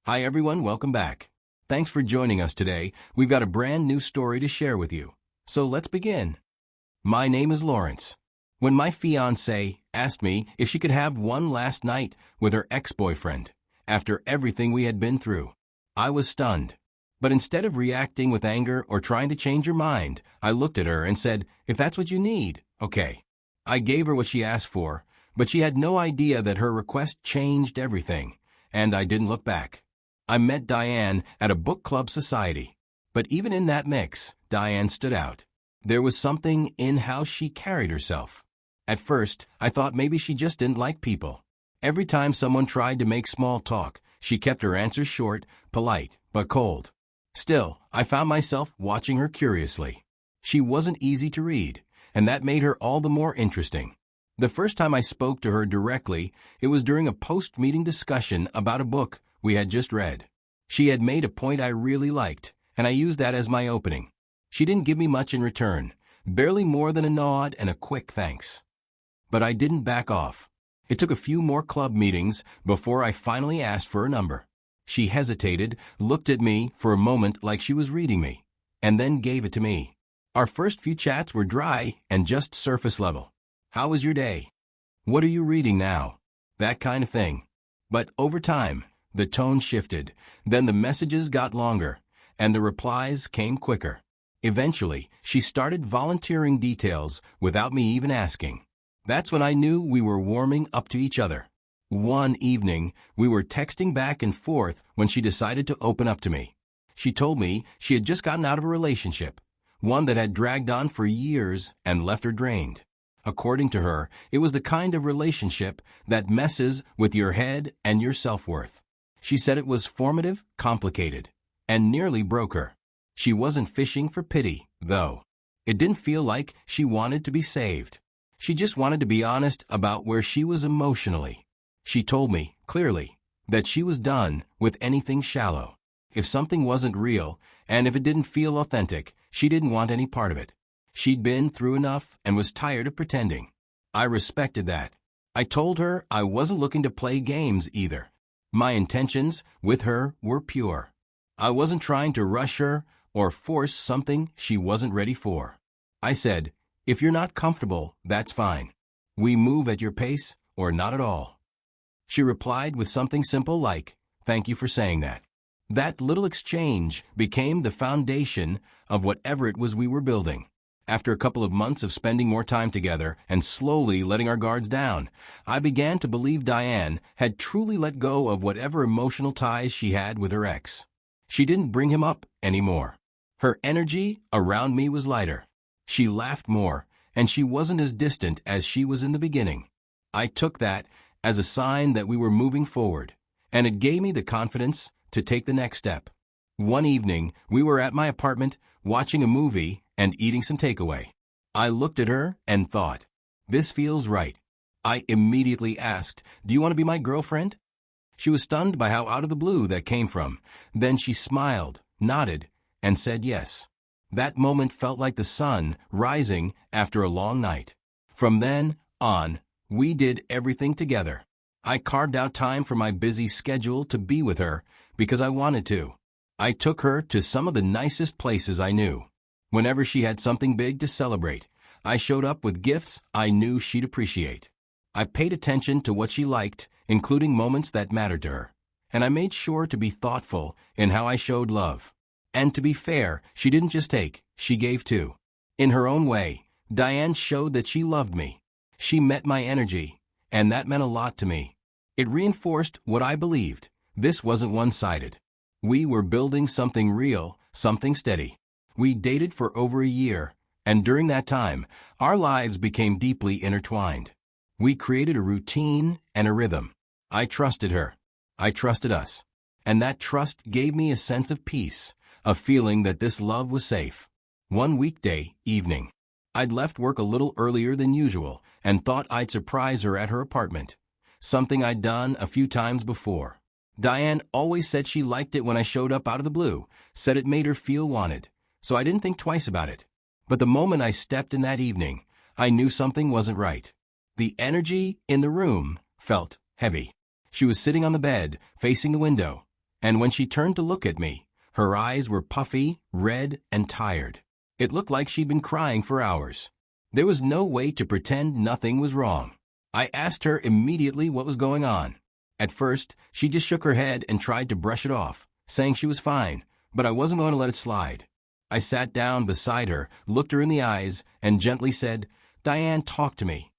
Hi everyone, welcome back. Thanks for joining us today. We've got a brand new story to share with you. So let's begin. My name is Lawrence. When my fiancée asked me if she could have one last night with her ex-boyfriend, after everything we had been through, I was stunned. But instead of reacting with anger or trying to change her mind, I looked at her and said, if that's what you need, okay. I gave her what she asked for, but she had no idea that her request changed everything, and I didn't look back. I met Diane at a book club society. But even in that mix, Diane stood out. There was something in how she carried herself. At first, I thought maybe she just didn't like people. Every time someone tried to make small talk, she kept her answers short, polite, but cold. Still, I found myself watching her curiously. She wasn't easy to read, and that made her all the more interesting. The first time I spoke to her directly, it was during a post-meeting discussion about a book we had just read. She had made a point I really liked, and I used that as my opening. She didn't give me much in return, barely more than a nod and a quick thanks. But I didn't back off. It took a few more club meetings before I finally asked for a number. She hesitated, looked at me for a moment like she was reading me, and then gave it to me. Our first few chats were dry and just surface level. How was your day? What are you reading now? That kind of thing. But over time, the tone shifted, then the messages got longer, and the replies came quicker. Eventually, she started volunteering details without me even asking. That's when I knew we were warming up to each other. One evening, we were texting back and forth when she decided to open up to me. She told me she had just gotten out of a relationship, one that had dragged on for years and left her drained. According to her, it was the kind of relationship that messes with your head and your self-worth. She said it was formative, complicated, and nearly broke her. She wasn't fishing for pity, though. It didn't feel like she wanted to be saved. She just wanted to be honest about where she was emotionally. She told me, clearly, that she was done with anything shallow. If something wasn't real, and if it didn't feel authentic, she didn't want any part of it. She'd been through enough and was tired of pretending. I respected that. I told her I wasn't looking to play games either. My intentions with her were pure. I wasn't trying to rush her or force something she wasn't ready for. I said, if you're not comfortable, that's fine. We move at your pace or not at all. She replied with something simple like, thank you for saying that. That little exchange became the foundation of whatever it was we were building. After a couple of months of spending more time together and slowly letting our guards down, I began to believe Diane had truly let go of whatever emotional ties she had with her ex. She didn't bring him up anymore. Her energy around me was lighter. She laughed more, and she wasn't as distant as she was in the beginning. I took that as a sign that we were moving forward, and it gave me the confidence to take the next step. One evening, we were at my apartment watching a movie and eating some takeaway. I looked at her and thought, this feels right. I immediately asked, do you want to be my girlfriend? She was stunned by how out of the blue that came from. Then she smiled, nodded, and said yes. That moment felt like the sun rising after a long night. From then on, we did everything together. I carved out time from my busy schedule to be with her because I wanted to. I took her to some of the nicest places I knew. Whenever she had something big to celebrate, I showed up with gifts I knew she'd appreciate. I paid attention to what she liked, including moments that mattered to her, and I made sure to be thoughtful in how I showed love. And to be fair, she didn't just take, she gave too. In her own way, Diane showed that she loved me. She met my energy, and that meant a lot to me. It reinforced what I believed. This wasn't one-sided. We were building something real, something steady. We dated for over a year, and during that time, our lives became deeply intertwined. We created a routine and a rhythm. I trusted her. I trusted us. And that trust gave me a sense of peace, a feeling that this love was safe. One weekday evening, I'd left work a little earlier than usual and thought I'd surprise her at her apartment, something I'd done a few times before. Diane always said she liked it when I showed up out of the blue, said it made her feel wanted. So I didn't think twice about it. But the moment I stepped in that evening, I knew something wasn't right. The energy in the room felt heavy. She was sitting on the bed, facing the window, And when she turned to look at me, her eyes were puffy, red, and tired. It looked like she'd been crying for hours. There was no way to pretend nothing was wrong. I asked her immediately what was going on. At first, she just shook her head and tried to brush it off, saying she was fine, but I wasn't going to let it slide. I sat down beside her, looked her in the eyes, and gently said, "Diane, talk to me."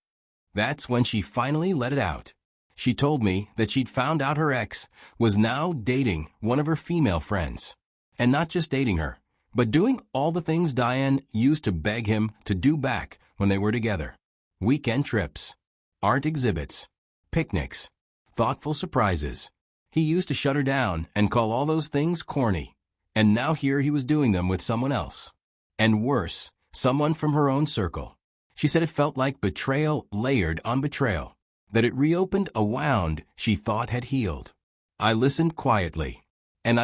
That's when she finally let it out. She told me that she'd found out her ex was now dating one of her female friends. And not just dating her, but doing all the things Diane used to beg him to do back when they were together. Weekend trips, art exhibits, picnics, thoughtful surprises. He used to shut her down and call all those things corny. And now here he was doing them with someone else. And worse, someone from her own circle. She said it felt like betrayal layered on betrayal, that it reopened a wound she thought had healed. I listened quietly. And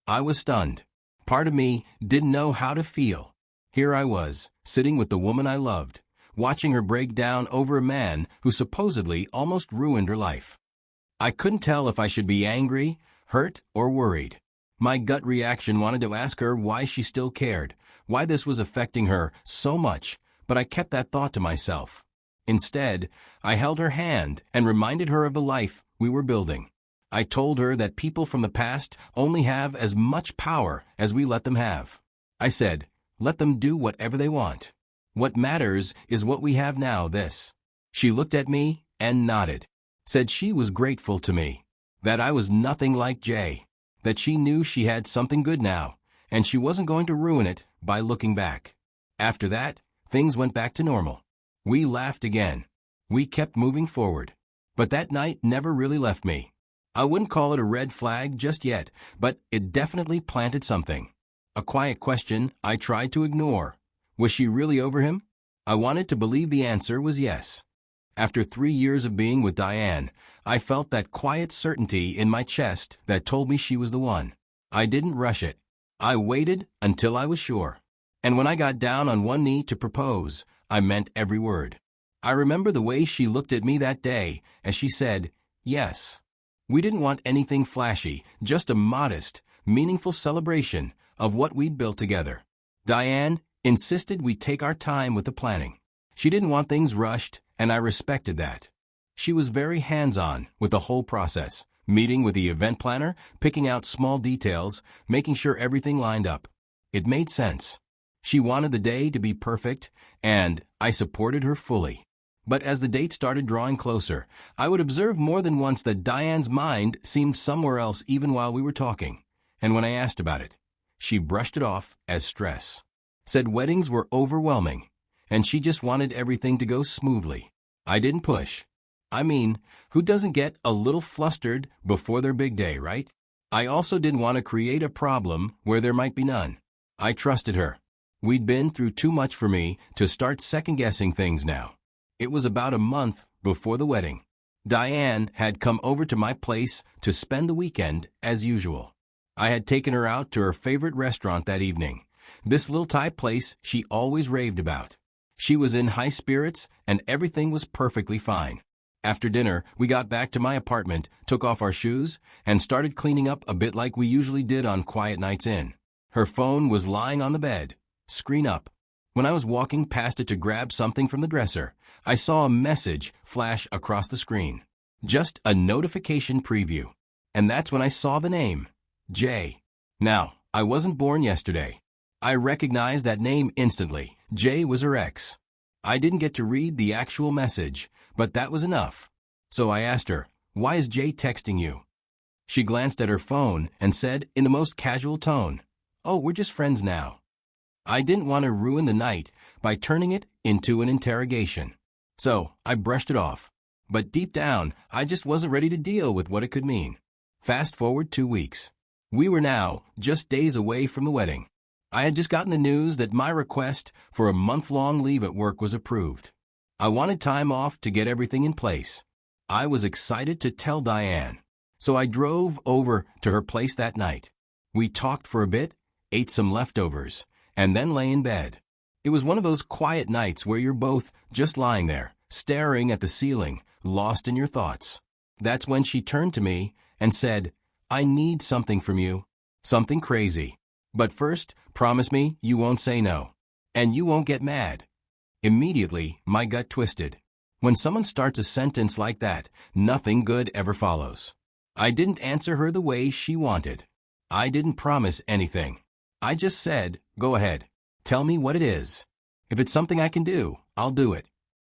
I was stunned. Part of me didn't know how to feel. Here I was, sitting with the woman I loved, watching her break down over a man who supposedly almost ruined her life. I couldn't tell if I should be angry, hurt, or worried. My gut reaction wanted to ask her why she still cared, why this was affecting her so much, but I kept that thought to myself. Instead, I held her hand and reminded her of the life we were building. I told her that people from the past only have as much power as we let them have. I said, let them do whatever they want. What matters is what we have now, this. She looked at me and nodded, said she was grateful to me, that I was nothing like Jay, that she knew she had something good now, and she wasn't going to ruin it by looking back. After that, things went back to normal. We laughed again. We kept moving forward. But that night never really left me. I wouldn't call it a red flag just yet, but it definitely planted something. A quiet question I tried to ignore. Was she really over him? I wanted to believe the answer was yes. After 3 years of being with Diane, I felt that quiet certainty in my chest that told me she was the one. I didn't rush it. I waited until I was sure. And when I got down on one knee to propose, I meant every word. I remember the way she looked at me that day as she said, yes. We didn't want anything flashy, just a modest, meaningful celebration of what we'd built together. Diane insisted we take our time with the planning. She didn't want things rushed, and I respected that. She was very hands-on with the whole process, meeting with the event planner, picking out small details, making sure everything lined up. It made sense. She wanted the day to be perfect, and I supported her fully. But as the date started drawing closer, I would observe more than once that Diane's mind seemed somewhere else even while we were talking. And when I asked about it, she brushed it off as stress. Said weddings were overwhelming, and she just wanted everything to go smoothly. I didn't push. Who doesn't get a little flustered before their big day, right? I also didn't want to create a problem where there might be none. I trusted her. We'd been through too much for me to start second-guessing things now. It was about a month before the wedding. Diane had come over to my place to spend the weekend as usual. I had taken her out to her favorite restaurant that evening, this little Thai place she always raved about. She was in high spirits and everything was perfectly fine. After dinner, we got back to my apartment, took off our shoes, and started cleaning up a bit like we usually did on quiet nights in. Her phone was lying on the bed, screen up. When I was walking past it to grab something from the dresser, I saw a message flash across the screen. Just a notification preview. And that's when I saw the name, Jay. Now, I wasn't born yesterday. I recognized that name instantly. Jay was her ex. I didn't get to read the actual message, but that was enough. So I asked her, "Why is Jay texting you?" She glanced at her phone and said in the most casual tone, "Oh, we're just friends now." I didn't want to ruin the night by turning it into an interrogation. So I brushed it off. But deep down, I just wasn't ready to deal with what it could mean. Fast forward 2 weeks. We were now just days away from the wedding. I had just gotten the news that my request for a month-long leave at work was approved. I wanted time off to get everything in place. I was excited to tell Diane. So I drove over to her place that night. We talked for a bit, ate some leftovers, and then lay in bed. It was one of those quiet nights where you're both just lying there, staring at the ceiling, lost in your thoughts. That's when she turned to me and said, I need something from you. Something crazy. But first, promise me you won't say no. And you won't get mad." Immediately, my gut twisted. When someone starts a sentence like that, nothing good ever follows. I didn't answer her the way she wanted. I didn't promise anything. I just said, "Go ahead. Tell me what it is. If it's something I can do, I'll do it."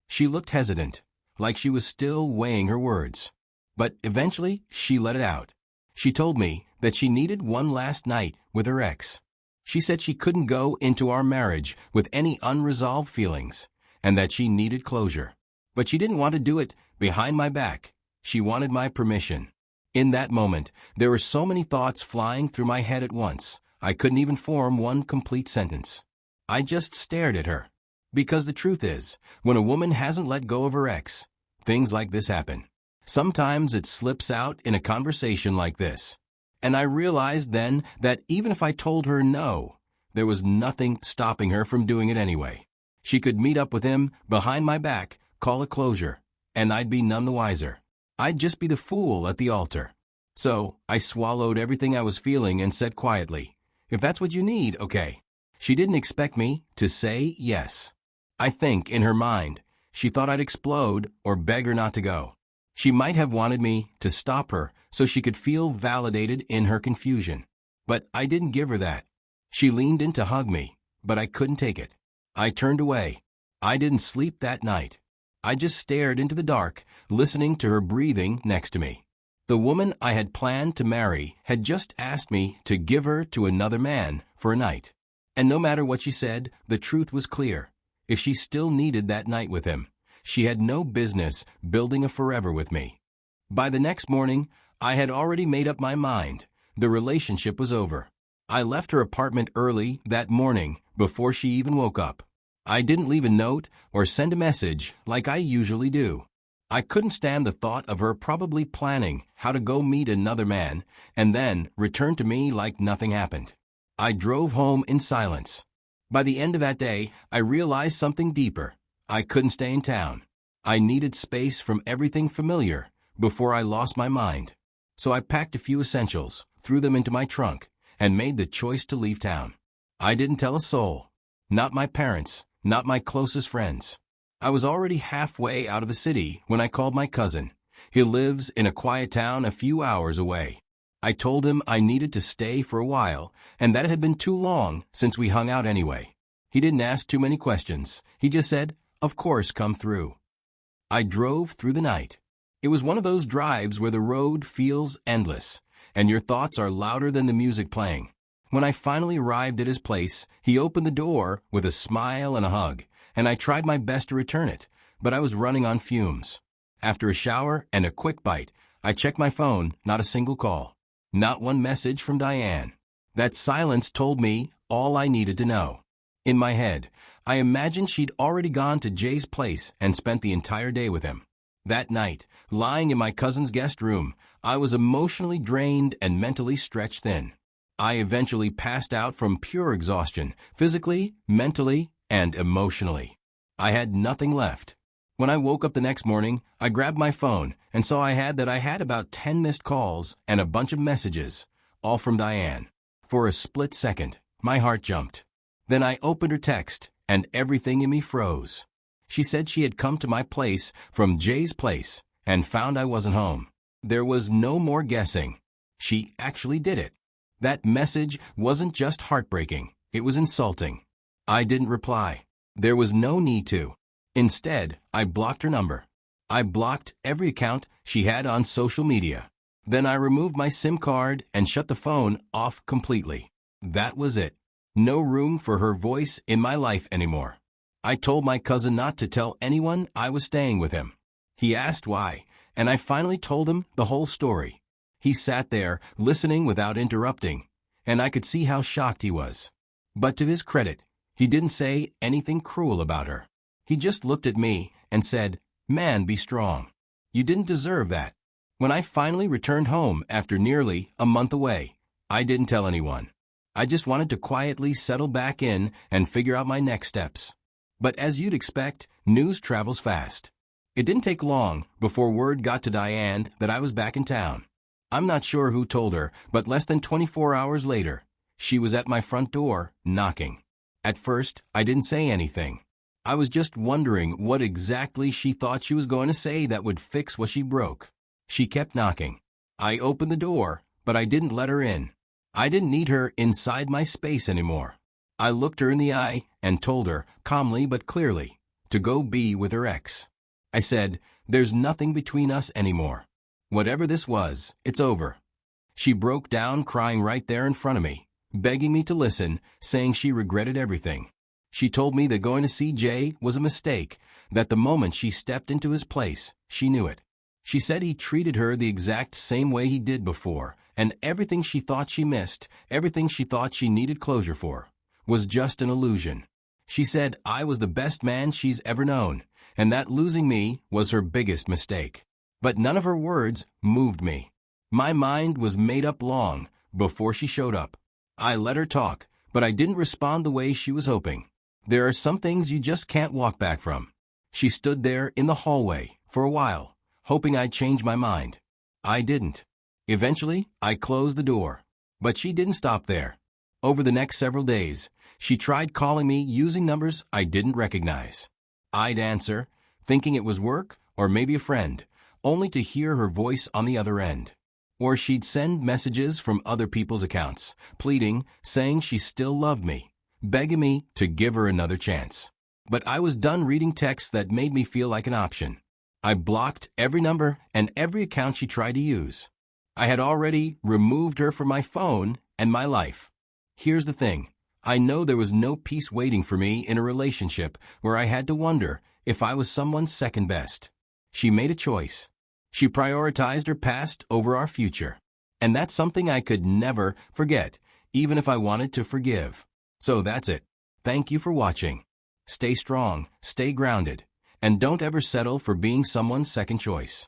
She looked hesitant, like she was still weighing her words. But eventually, she let it out. She told me that she needed one last night with her ex. She said she couldn't go into our marriage with any unresolved feelings, and that she needed closure. But she didn't want to do it behind my back. She wanted my permission. In that moment, there were so many thoughts flying through my head at once, I couldn't even form one complete sentence. I just stared at her. Because the truth is, when a woman hasn't let go of her ex, things like this happen. Sometimes it slips out in a conversation like this. And I realized then that even if I told her no, there was nothing stopping her from doing it anyway. She could meet up with him behind my back, call it closure, and I'd be none the wiser. I'd just be the fool at the altar. So I swallowed everything I was feeling and said quietly, "If that's what you need, okay." She didn't expect me to say yes. I think, in her mind, she thought I'd explode or beg her not to go. She might have wanted me to stop her so she could feel validated in her confusion. But I didn't give her that. She leaned in to hug me, but I couldn't take it. I turned away. I didn't sleep that night. I just stared into the dark, listening to her breathing next to me. The woman I had planned to marry had just asked me to give her to another man for a night. And no matter what she said, the truth was clear. If she still needed that night with him, she had no business building a forever with me. By the next morning, I had already made up my mind. The relationship was over. I left her apartment early that morning before she even woke up. I didn't leave a note or send a message like I usually do. I couldn't stand the thought of her probably planning how to go meet another man and then return to me like nothing happened. I drove home in silence. By the end of that day, I realized something deeper. I couldn't stay in town. I needed space from everything familiar before I lost my mind. So I packed a few essentials, threw them into my trunk, and made the choice to leave town. I didn't tell a soul. Not my parents, not my closest friends. I was already halfway out of the city when I called my cousin. He lives in a quiet town a few hours away. I told him I needed to stay for a while and that it had been too long since we hung out anyway. He didn't ask too many questions. He just said, "Of course, come through." I drove through the night. It was one of those drives where the road feels endless and your thoughts are louder than the music playing. When I finally arrived at his place, he opened the door with a smile and a hug, and I tried my best to return it, but I was running on fumes. After a shower and a quick bite, I checked my phone, not a single call. Not one message from Diane. That silence told me all I needed to know. In my head, I imagined she'd already gone to Jay's place and spent the entire day with him. That night, lying in my cousin's guest room, I was emotionally drained and mentally stretched thin. I eventually passed out from pure exhaustion, physically, mentally, and emotionally. I had nothing left. When I woke up the next morning, I grabbed my phone and saw I had about 10 missed calls and a bunch of messages, all from Diane. For a split second, my heart jumped. Then I opened her text, and everything in me froze. She said she had come to my place from Jay's place and found I wasn't home. There was no more guessing. She actually did it. That message wasn't just heartbreaking, it was insulting. I didn't reply. There was no need to. Instead, I blocked her number. I blocked every account she had on social media. Then I removed my SIM card and shut the phone off completely. That was it. No room for her voice in my life anymore. I told my cousin not to tell anyone I was staying with him. He asked why, and I finally told him the whole story. He sat there, listening without interrupting, and I could see how shocked he was. But to his credit, he didn't say anything cruel about her. He just looked at me and said, "Man, be strong. You didn't deserve that." When I finally returned home after nearly a month away, I didn't tell anyone. I just wanted to quietly settle back in and figure out my next steps. But as you'd expect, news travels fast. It didn't take long before word got to Diane that I was back in town. I'm not sure who told her, but less than 24 hours later, she was at my front door, knocking. At first, I didn't say anything. I was just wondering what exactly she thought she was going to say that would fix what she broke. She kept knocking. I opened the door, but I didn't let her in. I didn't need her inside my space anymore. I looked her in the eye and told her, calmly but clearly, to go be with her ex. I said, "There's nothing between us anymore. Whatever this was, it's over." She broke down crying right there in front of me, begging me to listen, saying she regretted everything. She told me that going to see Jay was a mistake, that the moment she stepped into his place, she knew it. She said he treated her the exact same way he did before, and everything she thought she missed, everything she thought she needed closure for, was just an illusion. She said I was the best man she's ever known, and that losing me was her biggest mistake. But none of her words moved me. My mind was made up long before she showed up. I let her talk, but I didn't respond the way she was hoping. There are some things you just can't walk back from. She stood there in the hallway for a while, hoping I'd change my mind. I didn't. Eventually, I closed the door. But she didn't stop there. Over the next several days, she tried calling me using numbers I didn't recognize. I'd answer, thinking it was work or maybe a friend, only to hear her voice on the other end. Or she'd send messages from other people's accounts, pleading, saying she still loved me, begging me to give her another chance. But I was done reading texts that made me feel like an option. I blocked every number and every account she tried to use. I had already removed her from my phone and my life. Here's the thing. I know there was no peace waiting for me in a relationship where I had to wonder if I was someone's second best. She made a choice. She prioritized her past over our future. And that's something I could never forget, even if I wanted to forgive. So that's it. Thank you for watching. Stay strong, stay grounded, and don't ever settle for being someone's second choice.